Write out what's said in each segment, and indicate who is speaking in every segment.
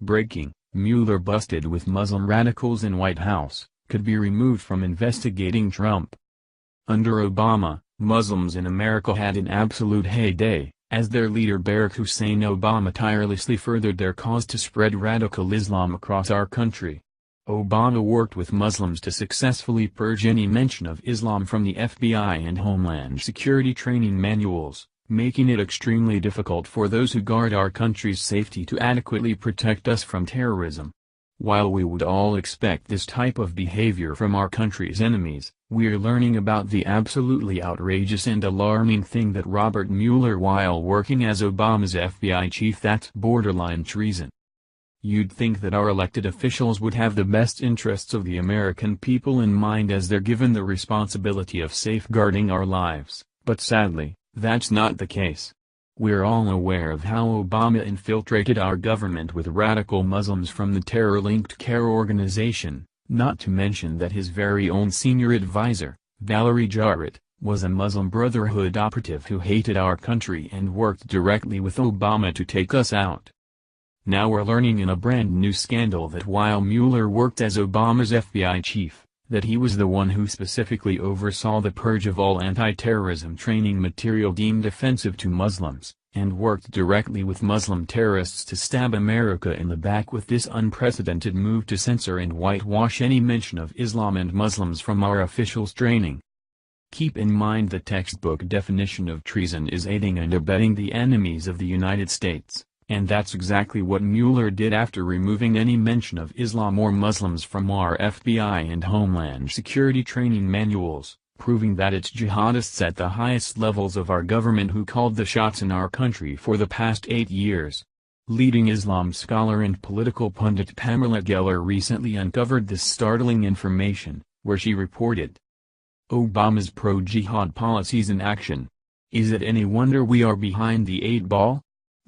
Speaker 1: Breaking: Mueller busted with Muslim radicals in White House, could be removed from investigating Trump. Under Obama, Muslims in America had an absolute heyday, as their leader Barack Hussein Obama tirelessly furthered their cause to spread radical Islam across our country. Obama worked with Muslims to successfully purge any mention of Islam from the FBI and Homeland Security training manuals, making it extremely difficult for those who guard our country's safety to adequately protect us from terrorism. While we would all expect this type of behavior from our country's enemies, we're learning about the absolutely outrageous and alarming thing that Robert Mueller, while working as Obama's FBI chief, that's borderline treason. You'd think that our elected officials would have the best interests of the American people in mind as they're given the responsibility of safeguarding our lives, but sadly, that's not the case. We're all aware of how Obama infiltrated our government with radical Muslims from the terror-linked CARE organization, not to mention that his very own senior advisor, Valerie Jarrett, was a Muslim Brotherhood operative who hated our country and worked directly with Obama to take us out. Now we're learning in a brand new scandal that while Mueller worked as Obama's FBI chief, that he was the one who specifically oversaw the purge of all anti-terrorism training material deemed offensive to Muslims, and worked directly with Muslim terrorists to stab America in the back with this unprecedented move to censor and whitewash any mention of Islam and Muslims from our officials' training. Keep in mind the textbook definition of treason is aiding and abetting the enemies of the United States. And that's exactly what Mueller did after removing any mention of Islam or Muslims from our FBI and Homeland Security training manuals, proving that it's jihadists at the highest levels of our government who called the shots in our country for the past 8 years. Leading Islam scholar and political pundit Pamela Geller recently uncovered this startling information, where she reported, Obama's pro-jihad policies in action. Is it any wonder we are behind the 8 ball?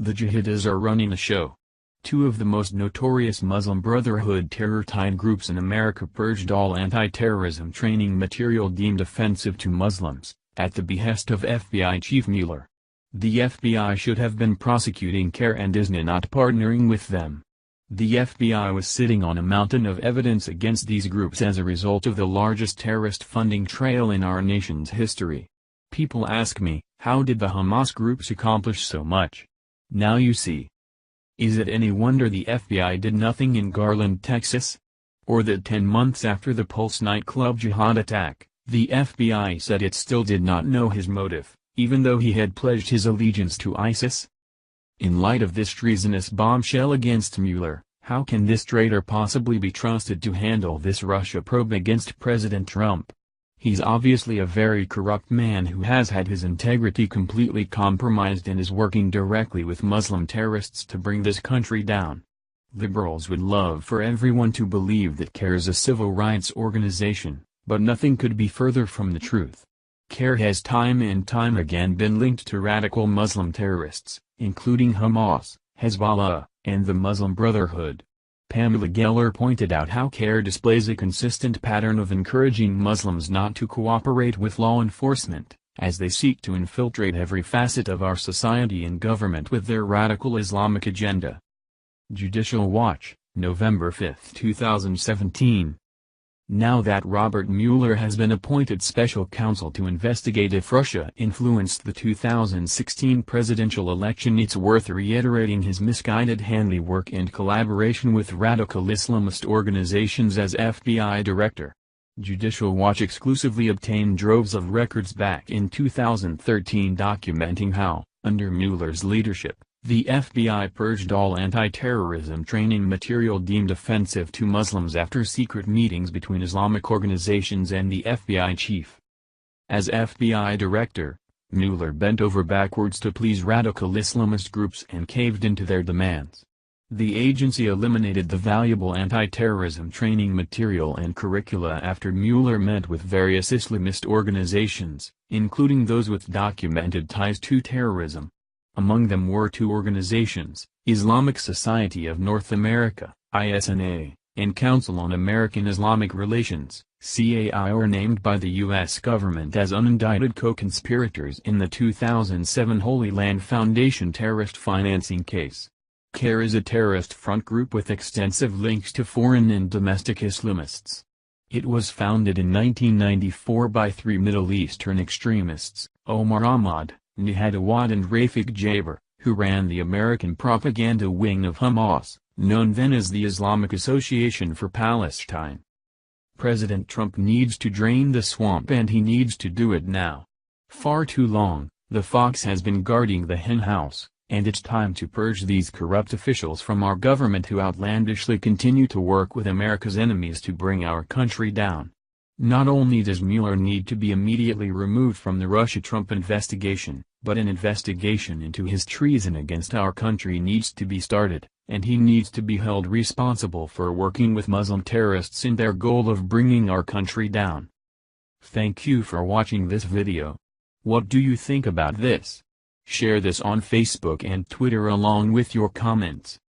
Speaker 1: The jihadis are running the show. 2 of the most notorious Muslim Brotherhood terror-tied groups in America purged all anti-terrorism training material deemed offensive to Muslims, at the behest of FBI Chief Mueller. The FBI should have been prosecuting CARE and ISNA, not partnering with them. The FBI was sitting on a mountain of evidence against these groups as a result of the largest terrorist funding trail in our nation's history. People ask me, how did the Hamas groups accomplish so much? Now you see. Is it any wonder the FBI did nothing in Garland, Texas? Or that 10 months after the Pulse nightclub jihad attack, the FBI said it still did not know his motive, even though he had pledged his allegiance to ISIS? In light of this treasonous bombshell against Mueller, how can this traitor possibly be trusted to handle this Russia probe against President Trump? He's obviously a very corrupt man who has had his integrity completely compromised and is working directly with Muslim terrorists to bring this country down. Liberals would love for everyone to believe that CARE is a civil rights organization, but nothing could be further from the truth. CARE has time and time again been linked to radical Muslim terrorists, including Hamas, Hezbollah, and the Muslim Brotherhood. Pamela Geller pointed out how CARE displays a consistent pattern of encouraging Muslims not to cooperate with law enforcement, as they seek to infiltrate every facet of our society and government with their radical Islamic agenda. Judicial Watch, November 5, 2017. Now that Robert Mueller has been appointed special counsel to investigate if Russia influenced the 2016 presidential election, it's worth reiterating his misguided handiwork and collaboration with radical Islamist organizations as FBI director. Judicial Watch exclusively obtained droves of records back in 2013 documenting how, under Mueller's leadership, the FBI purged all anti-terrorism training material deemed offensive to Muslims after secret meetings between Islamic organizations and the FBI chief. As FBI director, Mueller bent over backwards to please radical Islamist groups and caved into their demands. The agency eliminated the valuable anti-terrorism training material and curricula after Mueller met with various Islamist organizations, including those with documented ties to terrorism. Among them were 2 organizations, Islamic Society of North America, ISNA, and Council on American Islamic Relations, CAI, were named by the U.S. government as unindicted co-conspirators in the 2007 Holy Land Foundation terrorist financing case. CAIR is a terrorist front group with extensive links to foreign and domestic Islamists. It was founded in 1994 by three Middle Eastern extremists, Omar Ahmad, Nihad Awad and Rafik Jaber, who ran the American propaganda wing of Hamas, known then as the Islamic Association for Palestine. President Trump needs to drain the swamp, and he needs to do it now. Far too long, the fox has been guarding the hen house, and it's time to purge these corrupt officials from our government who outlandishly continue to work with America's enemies to bring our country down. Not only does Mueller need to be immediately removed from the Russia-Trump investigation, but an investigation into his treason against our country needs to be started, and he needs to be held responsible for working with Muslim terrorists in their goal of bringing our country down. Thank you for watching this video. What do you think about this? Share this on Facebook and Twitter along with your comments.